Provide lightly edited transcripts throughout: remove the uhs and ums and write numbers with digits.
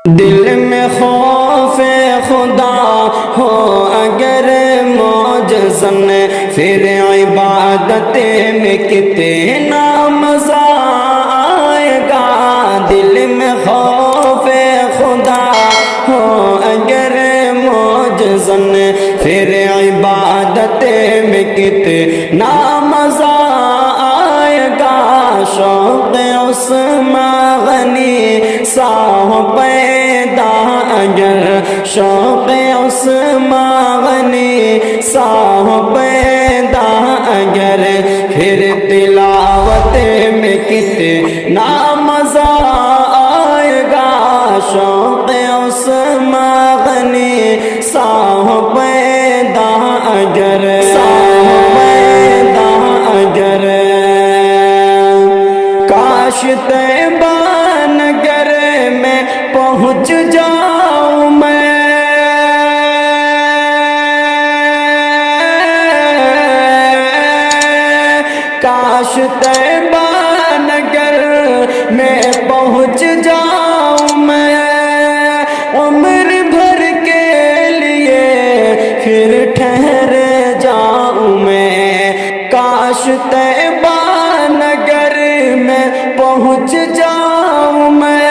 دل میں خوف خدا ہو اگر معجزن، پھر عبادت میں کتنا مزہ آئے گا۔ دل میں خوف خدا ہو اگر معجزن، پھر عبادت میں کتنا مزہ آئے گا۔ شوق عثمان غنی سا ہو پیدا اگر، شوق عثمان غنی سا ہو پیدا اگر، پھر تلاوت میں کتنا مزہ آئے گا۔ شوق عثمان غنی سا ہو پیدا اگر، سا ہو پیدا اگر، کاش طیبہ نگر میں پہنچ جاؤں میں، کاش طیبہ نگر میں پہنچ جاؤں میں، عمر بھر کے لیے پھر ٹھہر جاؤں میں۔ کاش طیبہ نگر میں پہنچ جاؤں میں،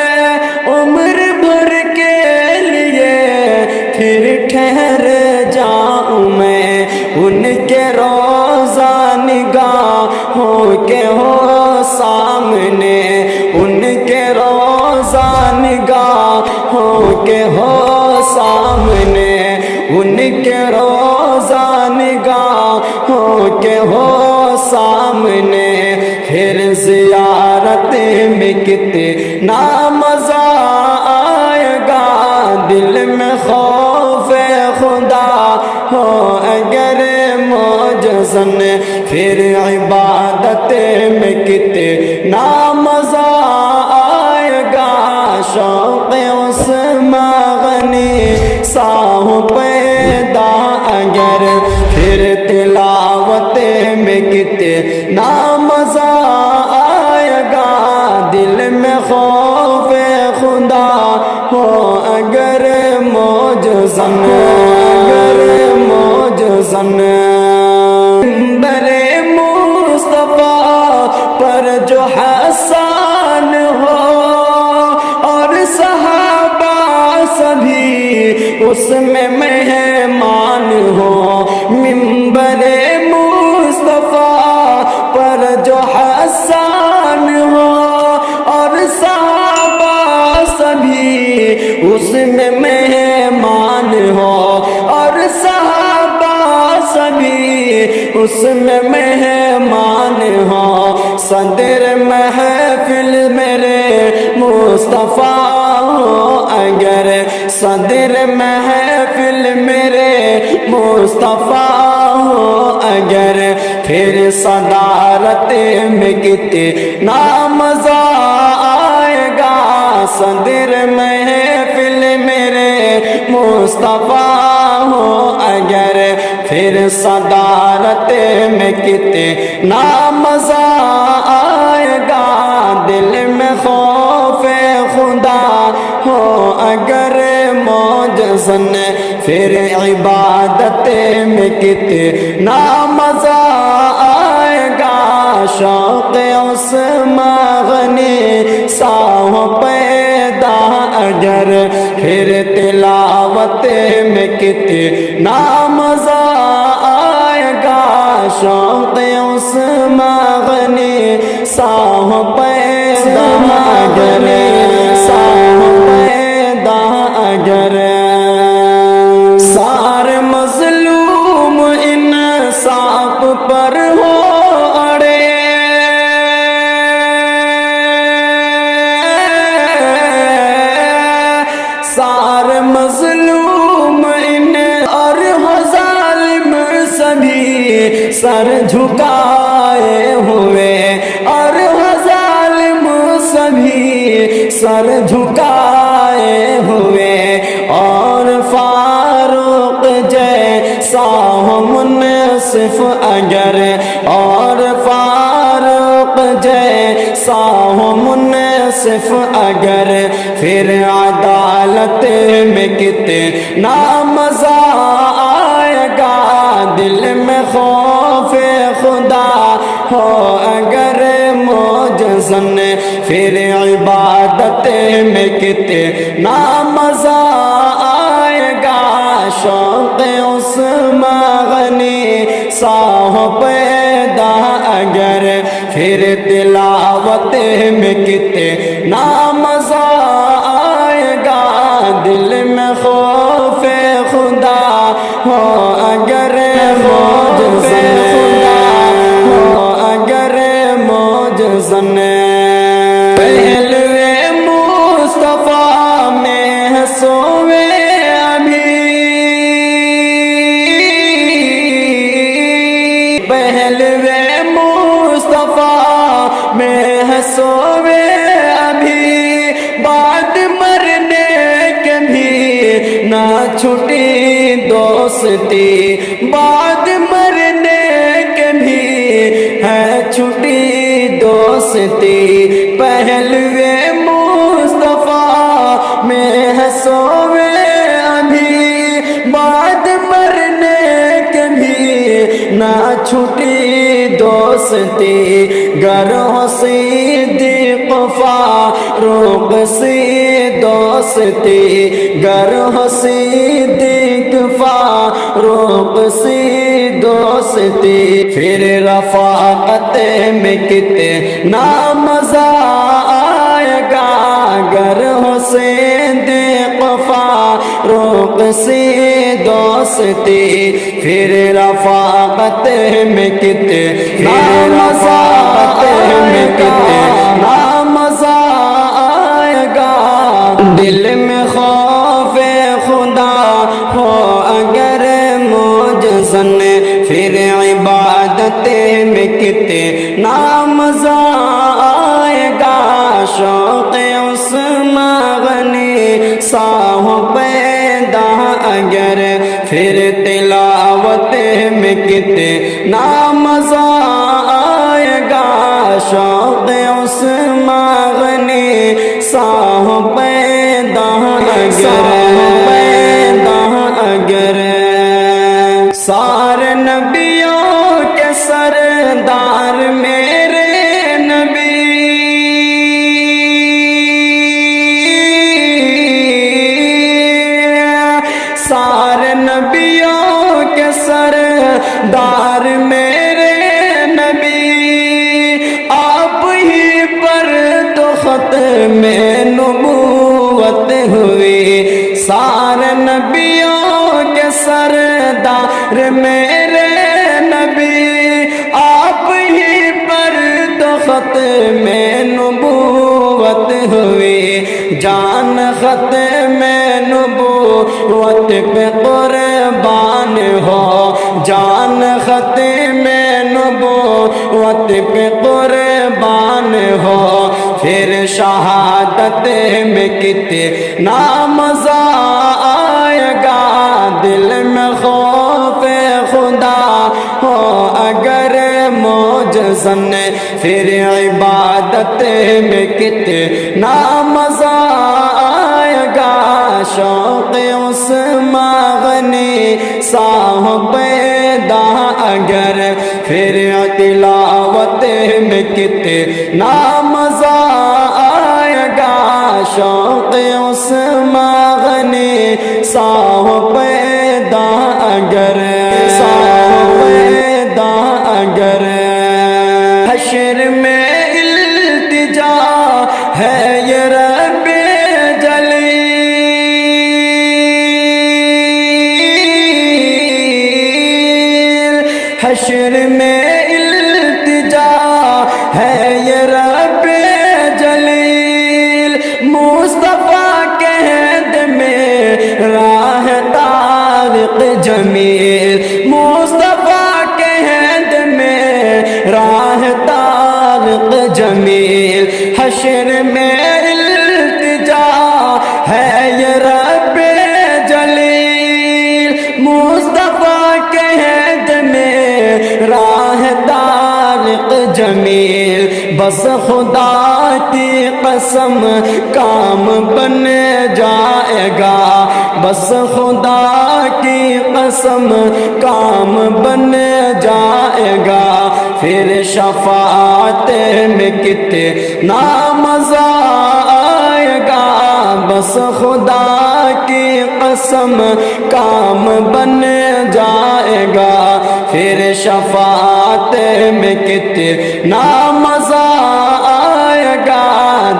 عمر بھر کے لیے پھر ٹھہر جاؤں میں۔ ان کے روضہ نگاہوں کے ہو سامنے، ان کے روضہ نگاہوں کے ہو سامنے، ان کے روضہ نگاہوں کے ہو سامنے، پھر زیارت میں کتنا مزہ آئے گا۔ دل میں خوف خدا ہو اگر معجزن، پھر عبادت میں کتنا مزہ آئے گا۔ شوق عثمان غنی سا ہو پیدا اگر، پھر تلاوت میں کتنا مزہ آئے گا۔ دل میں خوف خدا ہو اگر معجزن، اگر معجزن، منبر مصطفیٰ پر جو حسان ہو اور صحابہ سبھی اس میں مہمان ہو، منبر مصطفیٰ پر جو حسان ہو اور صحابہ سبھی اس میں مہمان ہو، اور صحابہ سبھی اس میں مہمان ہو۔ صدر محفل میرے مصطفیٰ ہو اگر، صدر محفل میرے مصطفیٰ ہو اگر، پھر صدارت میں کتنا مزہ آئے گا۔ صدر محفل میرے مصطفیٰ ہو اگر، پھر صدارت میں کتنا مزہ آئے گا۔ دل میں خوف خدا ہو اگر معجزن، پھر عبادت میں کتنا مزہ آئے گا۔ شوق عثمان غنی سا ہو پیدا اگر، پھر تلاوت میں کتنا مزہ آئے گا۔ شوق عثمان غنی سا ہو پیدا اگر، سا ہو پیدا اگر، سارے مظلوم انصاف پر ہو اڑے، سارے مظلوم اور ہو ظالم سبھی سر جھکائے ہوئے، اور ہو ظالم سبھی سر جھکائے ہوئے، اور فاروق جیسا ہو منصف اگر، اور فاروق جیسا ہو منصف صف اگر پھر عدالت میں کتنا مزہ آئے گا دل میں خوف خدا ہو اگر موجزن پھر عبادت میں کتنا مزہ آئے گا شوق اس مغنی سا ہو پیدا اگر پھر تلاوت میں کتنا مزہ آئے گا دل میں خوف خدا ہو اگر موجزن ہو اگر موجزن پہلوے مصطفیٰ میں سوے ابھی پہلوے مصطفیٰ میں سوے ابھی بعد مرنے کے بھی نہ چھٹی دوستی بعد مرنے کے بھی ہے چھٹی دوستی پہلوے مصطفیٰ میں سوے ابھی بعد مرنے کے بھی نہ چھٹی دوستی گر ہو صدیق فاروق سی دوستی گر ہو صدیق فاروق سی دوستی پھر رفاقت میں کتنا مزہ آئے گا گر ہو صدیق فاروق سی دوستی پھر رفاقت میں کتنا مزہ میں کتنا مزہ آئے گا دل میں خوف خدا ہو اگر موجزن پھر عبادت میں کتنا مزہ آئے گا شوق اس مغنی سا ہو پیدا اگر پھر تلاوت میں کتنا مزہ آئے گا شوق اس مغنی سا ہو پیدا اگر سارے نبیوں کے سردار میرے نبی سارے نبیوں کے سردار میرے نبی آپ ہی پر تو ختم نبوت ہوئی سارے نبیوں کے سردار میرے نبی آپ ہی پر تو ختم نبوت ہوئی جان ختم نبوت پہ قربان ہو جان ختم نبوت پہ قربان ہو پھر شہادت میں کتنا مزہ آئے گا دل میں خوف خدا ہو اگر موجزن پھر عبادت میں کتنا مزہ آئے گا شوق اس مغنی سا ہو پیدا اگر پھر تلاوت میں کتنا مزہ آئے گا شوق اس مغنی سا ہو پیدا اگر سا ہو پیدا اگر حشر میں التجا ہے یہ رب جلیل حشر میں التجا ہے یہ رب جلیل مصطفیٰ کے ہاتھ میں راہ طارق جمیل مصطفیٰ کے ہاتھ میں راہ طارق جمیل حشر میں التجا ہے یہ رب جلیل مصطفیٰ کے ہاتھ میں راہ طارق جمیل بس خدا کی قسم کام بن جائے گا، بس خدا کی قسم کام بن جائے گا، پھر شفاعت میں کتنا مزہ آئے گا، بس خدا کی قسم کام بن جائے گا، پھر شفاعت میں کتنا مزہ آئے گا،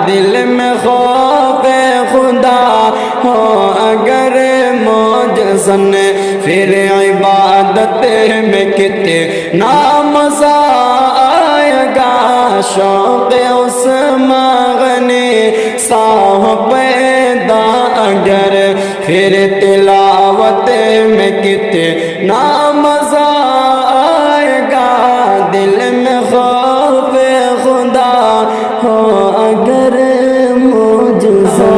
دل میں خوف خدا ہو اگر موجزن، پھر عبادت میں کتنا مزہ آئے گا، شوق اس مغنی ساہ پیدا اگر، پھر تلاوت میں کتنا مزہ آئے گا، دل میں خوف خدا ہو اگر موجزہ